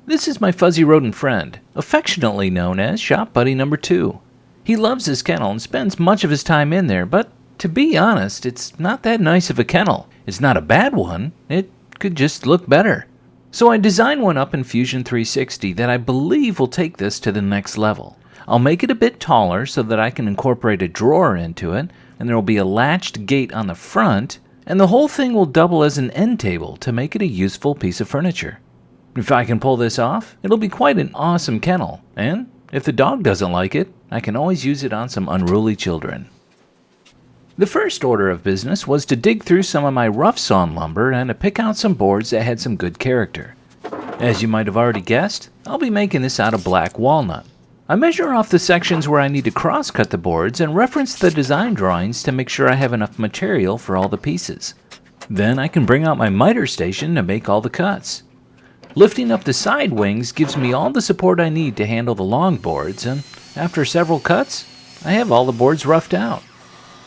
This is my fuzzy rodent friend, affectionately known as Shop Buddy Number 2. He loves his kennel and spends much of his time in there, but to be honest, it's not that nice of a kennel. It's not a bad one, it could just look better. So I designed one up in Fusion 360 that I believe will take this to the next level. I'll make it a bit taller so that I can incorporate a drawer into it, and there will be a latched gate on the front, and the whole thing will double as an end table to make it a useful piece of furniture. If I can pull this off, it'll be quite an awesome kennel, and if the dog doesn't like it, I can always use it on some unruly children. The first order of business was to dig through some of my rough sawn lumber and to pick out some boards that had some good character. As you might have already guessed, I'll be making this out of black walnut. I measure off the sections where I need to cross-cut the boards and reference the design drawings to make sure I have enough material for all the pieces. Then I can bring out my miter station to make all the cuts. Lifting up the side wings gives me all the support I need to handle the long boards, and after several cuts, I have all the boards roughed out.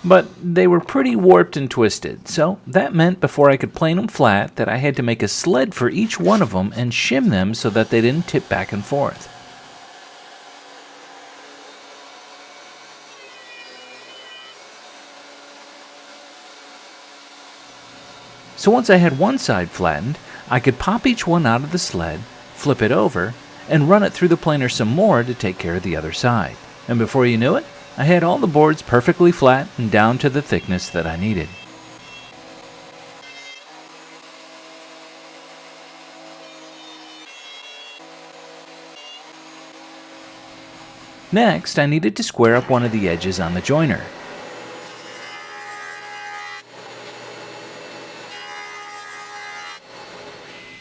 But they were pretty warped and twisted, so that meant before I could plane them flat that I had to make a sled for each one of them and shim them so that they didn't tip back and forth. So once I had one side flattened, I could pop each one out of the sled, flip it over, and run it through the planer some more to take care of the other side. And before you knew it, I had all the boards perfectly flat and down to the thickness that I needed. Next, I needed to square up one of the edges on the joiner.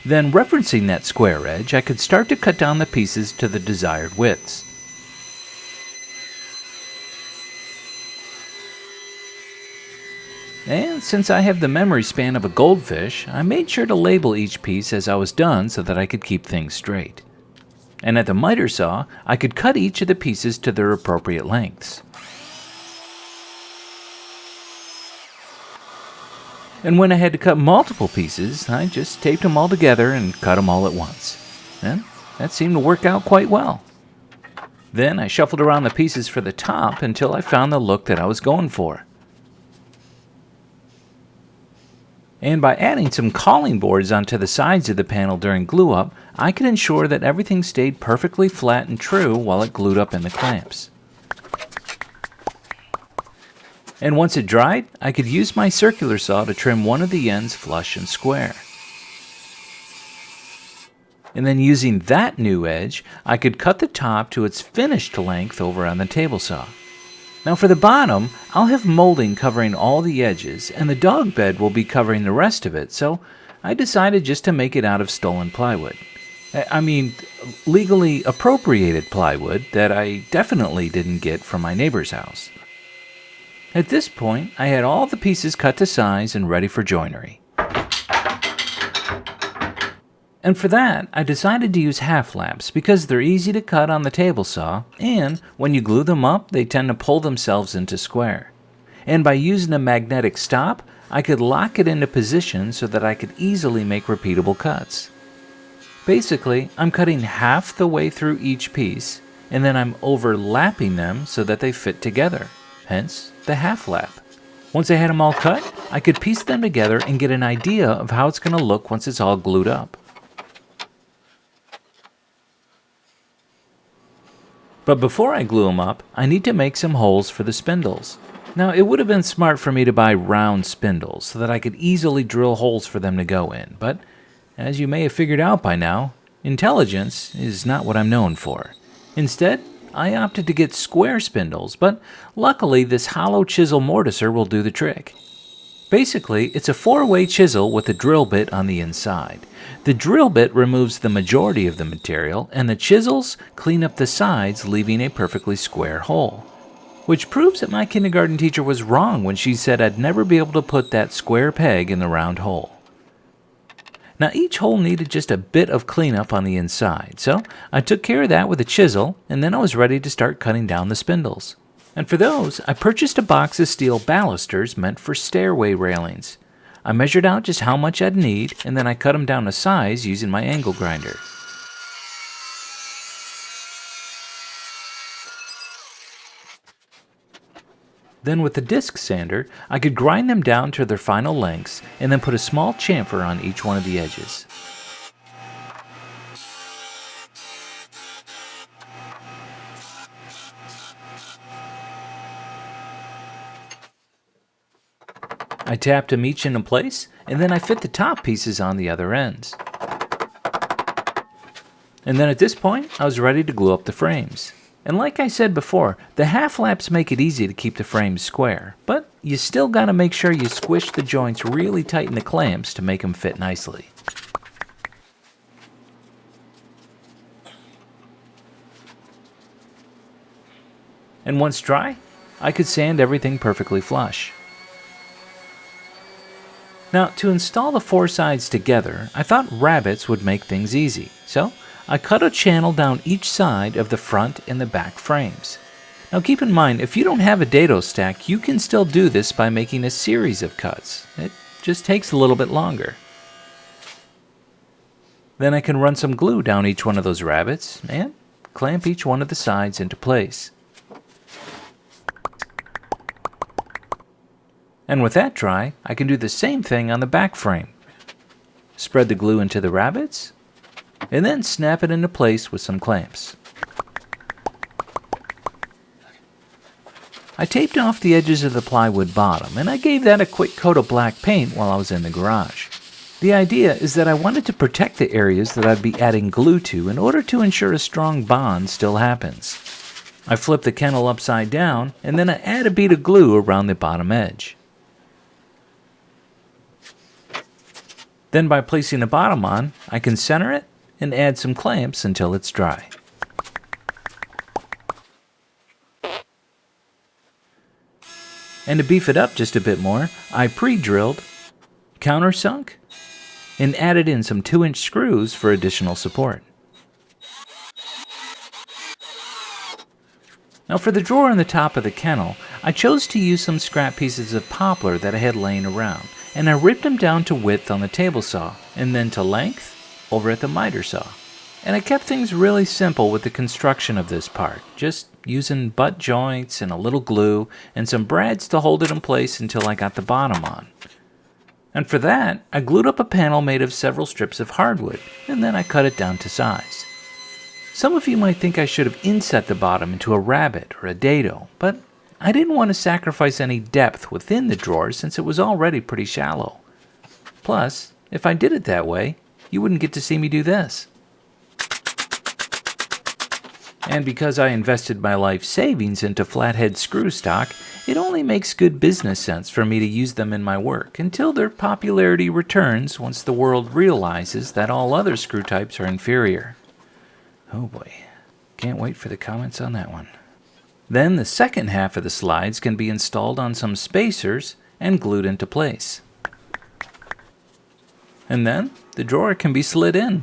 Then, referencing that square edge, I could start to cut down the pieces to the desired widths. And since I have the memory span of a goldfish, I made sure to label each piece as I was done so that I could keep things straight. And at the miter saw, I could cut each of the pieces to their appropriate lengths. And when I had to cut multiple pieces, I just taped them all together and cut them all at once. And that seemed to work out quite well. Then I shuffled around the pieces for the top until I found the look that I was going for. And by adding some calling boards onto the sides of the panel during glue up, I could ensure that everything stayed perfectly flat and true while it glued up in the clamps. And once it dried, I could use my circular saw to trim one of the ends flush and square. And then using that new edge, I could cut the top to its finished length over on the table saw. Now for the bottom, I'll have molding covering all the edges, and the dog bed will be covering the rest of it, so I decided just to make it out of stolen plywood. Legally appropriated plywood that I definitely didn't get from my neighbor's house. At this point, I had all the pieces cut to size and ready for joinery. And for that, I decided to use half laps because they're easy to cut on the table saw, and when you glue them up, they tend to pull themselves into square. And by using a magnetic stop, I could lock it into position so that I could easily make repeatable cuts. Basically, I'm cutting half the way through each piece, and then I'm overlapping them so that they fit together, hence the half lap. Once I had them all cut, I could piece them together and get an idea of how it's going to look once it's all glued up. But before I glue them up, I need to make some holes for the spindles. Now, it would have been smart for me to buy round spindles so that I could easily drill holes for them to go in, but as you may have figured out by now, intelligence is not what I'm known for. Instead, I opted to get square spindles, but luckily this hollow chisel mortiser will do the trick. Basically, it's a 4-way chisel with a drill bit on the inside. The drill bit removes the majority of the material, and the chisels clean up the sides, leaving a perfectly square hole. Which proves that my kindergarten teacher was wrong when she said I'd never be able to put that square peg in the round hole. Now each hole needed just a bit of cleanup on the inside, so I took care of that with a chisel, and then I was ready to start cutting down the spindles. And for those, I purchased a box of steel balusters meant for stairway railings. I measured out just how much I'd need, and then I cut them down to size using my angle grinder. Then with the disc sander, I could grind them down to their final lengths and then put a small chamfer on each one of the edges. I tapped them each into place, and then I fit the top pieces on the other ends. And then at this point, I was ready to glue up the frames. And like I said before, the half laps make it easy to keep the frames square, but you still gotta make sure you squish the joints really tight in the clamps to make them fit nicely. And once dry, I could sand everything perfectly flush. Now, to install the four sides together, I thought rabbets would make things easy, so I cut a channel down each side of the front and the back frames. Now keep in mind, if you don't have a dado stack, you can still do this by making a series of cuts. It just takes a little bit longer. Then I can run some glue down each one of those rabbets and clamp each one of the sides into place. And with that dry, I can do the same thing on the back frame. Spread the glue into the rabbets, and then snap it into place with some clamps. I taped off the edges of the plywood bottom, and I gave that a quick coat of black paint while I was in the garage. The idea is that I wanted to protect the areas that I'd be adding glue to in order to ensure a strong bond still happens. I flip the kennel upside down, and then I add a bead of glue around the bottom edge. Then by placing the bottom on, I can center it and add some clamps until it's dry. And to beef it up just a bit more, I pre-drilled, countersunk, and added in some 2-inch screws for additional support. Now for the drawer on the top of the kennel, I chose to use some scrap pieces of poplar that I had laying around, and I ripped them down to width on the table saw, and then to length over at the miter saw. And I kept things really simple with the construction of this part, just using butt joints and a little glue and some brads to hold it in place until I got the bottom on. And for that, I glued up a panel made of several strips of hardwood, and then I cut it down to size. Some of you might think I should have inset the bottom into a rabbit or a dado, but I didn't want to sacrifice any depth within the drawer since it was already pretty shallow. Plus, if I did it that way, you wouldn't get to see me do this. And because I invested my life savings into flathead screw stock, it only makes good business sense for me to use them in my work until their popularity returns once the world realizes that all other screw types are inferior. Oh boy, can't wait for the comments on that one. Then the second half of the slides can be installed on some spacers and glued into place. And then the drawer can be slid in.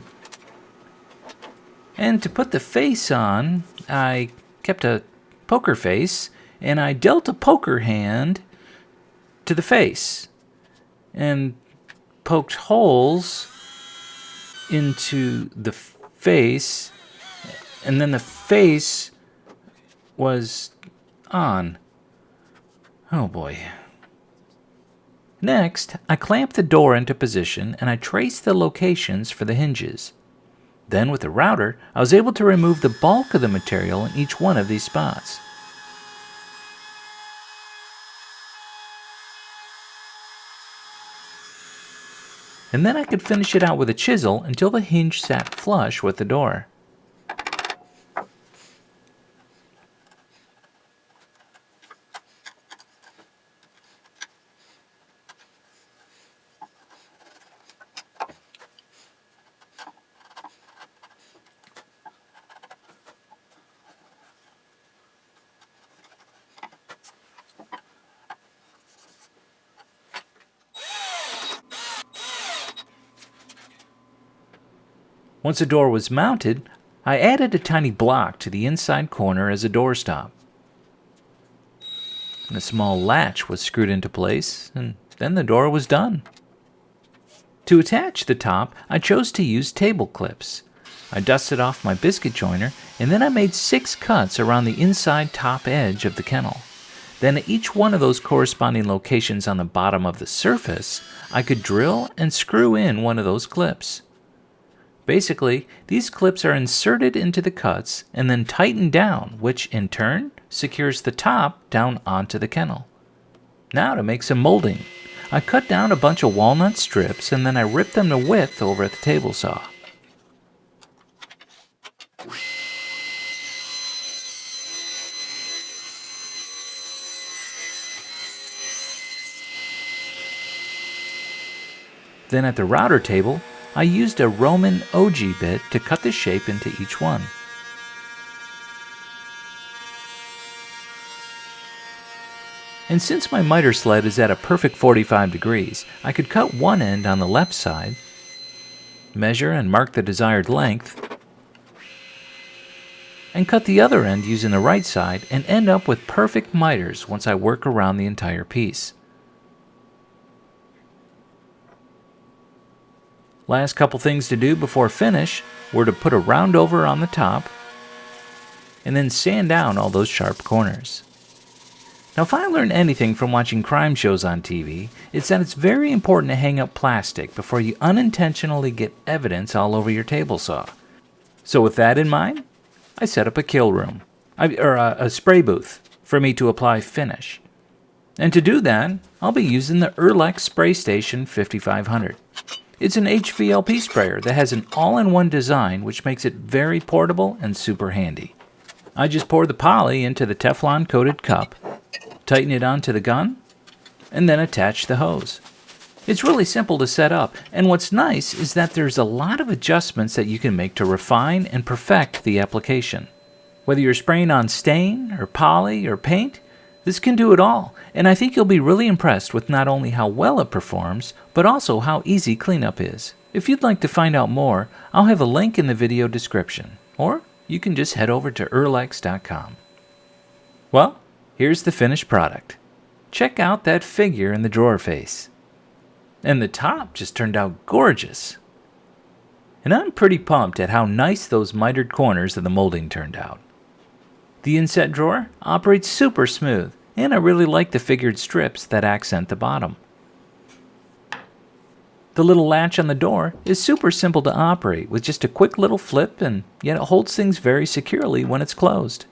And to put the face on, I kept a poker face and I dealt a poker hand to the face and poked holes into the face, and then the face was on. Oh boy. Next, I clamped the door into position and I traced the locations for the hinges. Then with the router, I was able to remove the bulk of the material in each one of these spots. And then I could finish it out with a chisel until the hinge sat flush with the door. Once the door was mounted, I added a tiny block to the inside corner as a doorstop. And a small latch was screwed into place, and then the door was done. To attach the top, I chose to use table clips. I dusted off my biscuit joiner, and then I made 6 cuts around the inside top edge of the kennel. Then at each one of those corresponding locations on the bottom of the surface, I could drill and screw in one of those clips. Basically, these clips are inserted into the cuts and then tightened down, which in turn secures the top down onto the kennel. Now to make some molding. I cut down a bunch of walnut strips and then I ripped them to width over at the table saw. Then at the router table, I used a Roman ogee bit to cut the shape into each one. And since my miter sled is at a perfect 45 degrees, I could cut one end on the left side, measure and mark the desired length, and cut the other end using the right side and end up with perfect miters once I work around the entire piece. Last couple things to do before finish were to put a round over on the top and then sand down all those sharp corners. Now if I learned anything from watching crime shows on TV, it's that it's very important to hang up plastic before you unintentionally get evidence all over your table saw. So with that in mind, I set up a kill room, a spray booth, for me to apply finish. And to do that, I'll be using the Urlex Spray Station 5500. It's an HVLP sprayer that has an all-in-one design which makes it very portable and super handy. I just pour the poly into the Teflon-coated cup, tighten it onto the gun, and then attach the hose. It's really simple to set up, and what's nice is that there's a lot of adjustments that you can make to refine and perfect the application. Whether you're spraying on stain, or poly, or paint, this can do it all, and I think you'll be really impressed with not only how well it performs, but also how easy cleanup is. If you'd like to find out more, I'll have a link in the video description, or you can just head over to urlex.com. Well, here's the finished product. Check out that figure in the drawer face. And the top just turned out gorgeous. And I'm pretty pumped at how nice those mitered corners of the molding turned out. The inset drawer operates super smooth, and I really like the figured strips that accent the bottom. The little latch on the door is super simple to operate with just a quick little flip, and yet it holds things very securely when it's closed.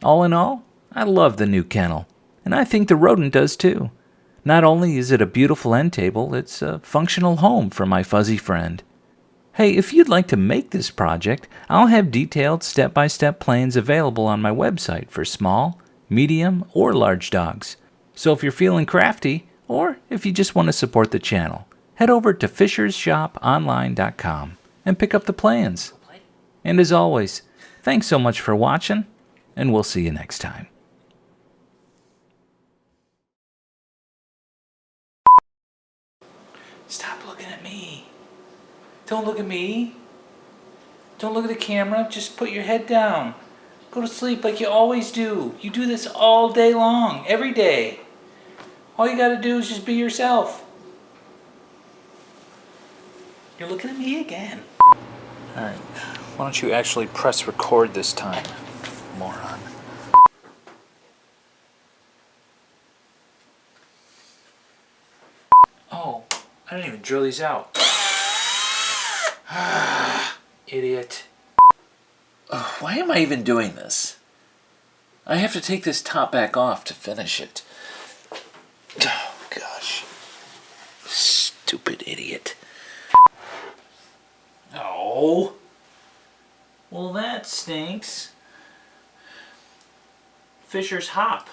All in all, I love the new kennel, and I think the rodent does too. Not only is it a beautiful end table, it's a functional home for my fuzzy friend. Hey, if you'd like to make this project, I'll have detailed step-by-step plans available on my website for small, medium, or large dogs. So if you're feeling crafty, or if you just want to support the channel, head over to fishersshoponline.com and pick up the plans. And as always, thanks so much for watching, and we'll see you next time. Stop looking at me. Don't look at me. Don't look at the camera. Just put your head down. Go to sleep like you always do. You do this all day long, every day. All you gotta do is just be yourself. You're looking at me again. Alright, why don't you actually press record this time, moron. Oh, I didn't even drill these out. Idiot. Why am I even doing this? I have to take this top back off to finish it. Oh, gosh. Stupid idiot. Oh. Well, that stinks. Fisher's hop.